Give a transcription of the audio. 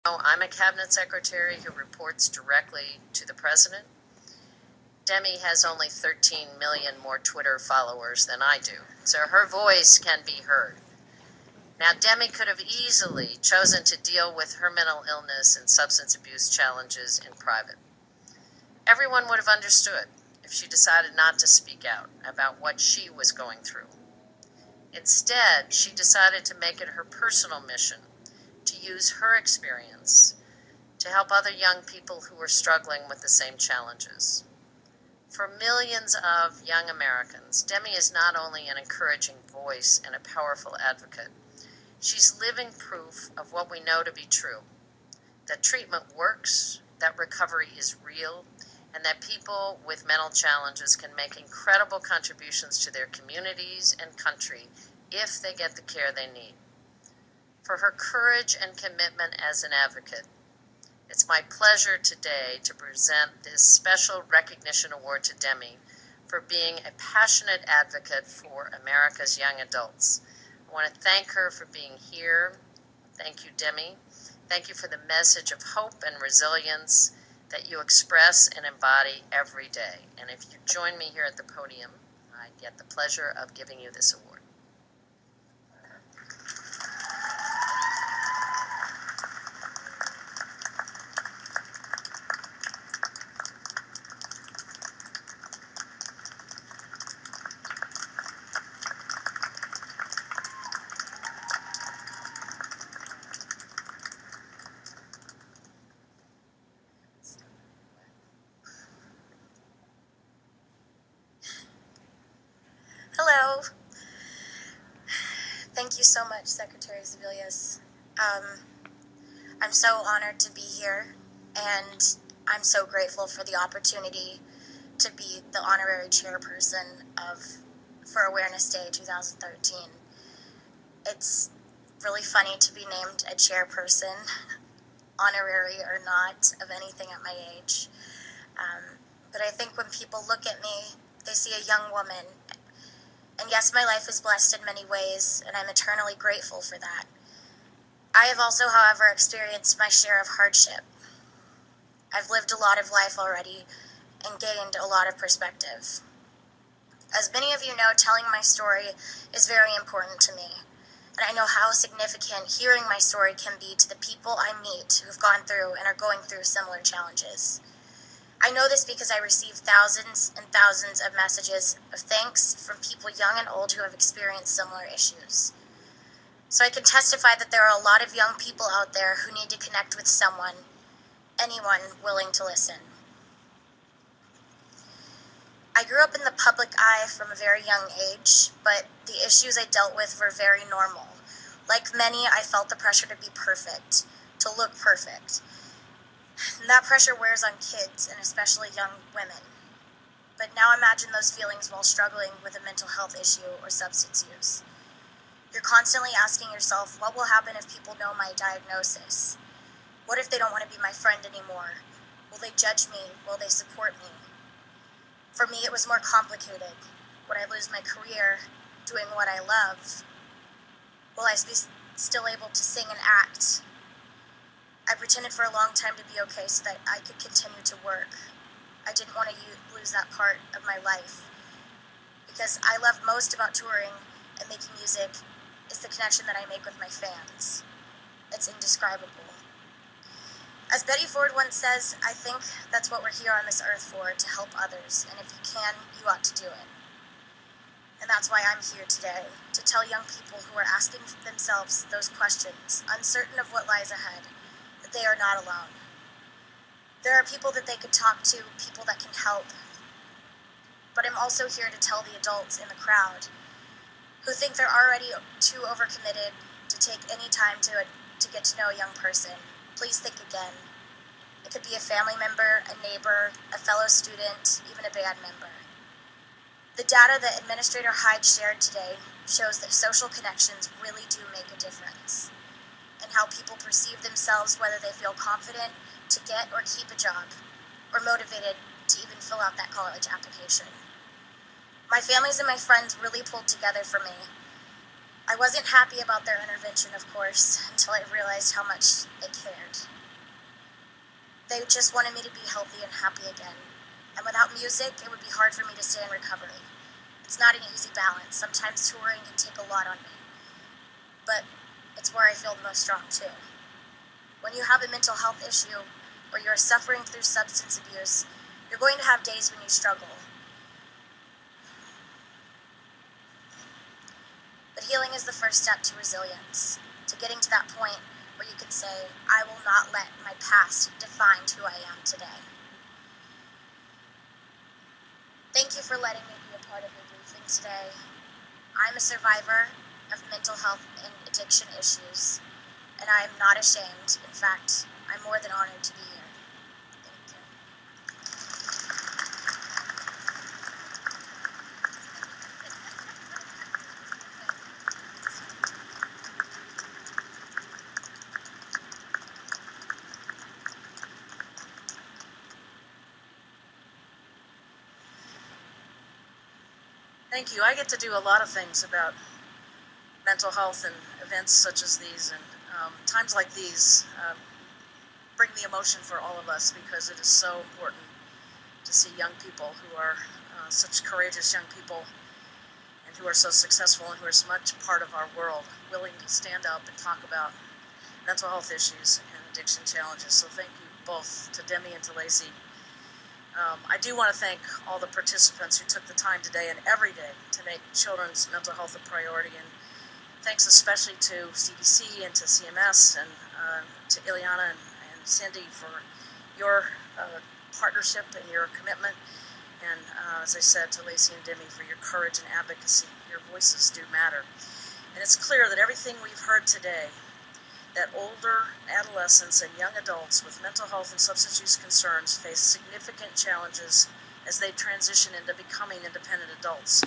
I'm a cabinet secretary who reports directly to the president. Demi has only 13 million more Twitter followers than I do, so her voice can be heard. Now, Demi could have easily chosen to deal with her mental illness and substance abuse challenges in private. Everyone would have understood if she decided not to speak out about what she was going through. Instead, she decided to make it her personal mission to use her experience to help other young people who are struggling with the same challenges. For millions of young Americans, Demi is not only an encouraging voice and a powerful advocate, she's living proof of what we know to be true, that treatment works, that recovery is real, and that people with mental challenges can make incredible contributions to their communities and country if they get the care they need. For her courage and commitment as an advocate, it's my pleasure today to present this special recognition award to Demi for being a passionate advocate for America's young adults. I want to thank her for being here. Thank you, Demi. Thank you for the message of hope and resilience that you express and embody every day. And if you join me here at the podium, I get the pleasure of giving you this award. Hello. Thank you so much, Secretary Sebelius. I'm so honored to be here, and I'm so grateful for the opportunity to be the honorary chairperson for Awareness Day 2013. It's really funny to be named a chairperson, honorary or not, of anything at my age. But I think when people look at me, they see a young woman. And yes, my life is blessed in many ways, and I'm eternally grateful for that. I have also, however, experienced my share of hardship. I've lived a lot of life already and gained a lot of perspective. As many of you know, telling my story is very important to me, and I know how significant hearing my story can be to the people I meet who've gone through and are going through similar challenges. I know this because I receive thousands and thousands of messages of thanks from people young and old who have experienced similar issues. So I can testify that there are a lot of young people out there who need to connect with someone, anyone willing to listen. I grew up in the public eye from a very young age, but the issues I dealt with were very normal. Like many, I felt the pressure to be perfect, to look perfect. And that pressure wears on kids, and especially young women. But now imagine those feelings while struggling with a mental health issue or substance use. You're constantly asking yourself, what will happen if people know my diagnosis? What if they don't want to be my friend anymore? Will they judge me? Will they support me? For me, it was more complicated. Would I lose my career doing what I love? Will I be still able to sing and act? I pretended for a long time to be okay so that I could continue to work. I didn't want to lose that part of my life. Because I love most about touring and making music is the connection that I make with my fans. It's indescribable. As Betty Ford once says, I think that's what we're here on this earth for, to help others, and if you can, you ought to do it. And that's why I'm here today, to tell young people who are asking themselves those questions, uncertain of what lies ahead, that they are not alone. There are people that they could talk to, people that can help. But I'm also here to tell the adults in the crowd who think they're already too overcommitted to take any time to get to know a young person. Please think again. It could be a family member, a neighbor, a fellow student, even a band member. The data that Administrator Hyde shared today shows that social connections really do make a difference in how people perceive themselves, whether they feel confident to get or keep a job, or motivated to even fill out that college application. My families and my friends really pulled together for me. I wasn't happy about their intervention, of course, until I realized how much they cared. They just wanted me to be healthy and happy again. And without music, it would be hard for me to stay in recovery. It's not an easy balance. Sometimes touring can take a lot on me. But it's where I feel the most strong, too. When you have a mental health issue, or you're suffering through substance abuse, you're going to have days when you struggle. But healing is the first step to resilience, to getting to that point where you can say, I will not let my past define who I am today. Thank you for letting me be a part of your briefing today. I'm a survivor of mental health and addiction issues, and I am not ashamed. In fact, I'm more than honored to be here. Thank you. Thank you. I get to do a lot of things about mental health and events such as these, and times like these bring the emotion for all of us, because it is so important to see young people who are such courageous young people and who are so successful and who are so much part of our world, willing to stand up and talk about mental health issues and addiction challenges. So thank you both, to Demi and to Lacey. I do want to thank all the participants who took the time today and every day to make children's mental health a priority, and thanks especially to CDC and to CMS and to Ileana and Cindy for your partnership and your commitment, and as I said, to Lacey and Demi for your courage and advocacy. Your voices do matter. And it's clear that everything we've heard today, that older adolescents and young adults with mental health and substance use concerns face significant challenges as they transition into becoming independent adults.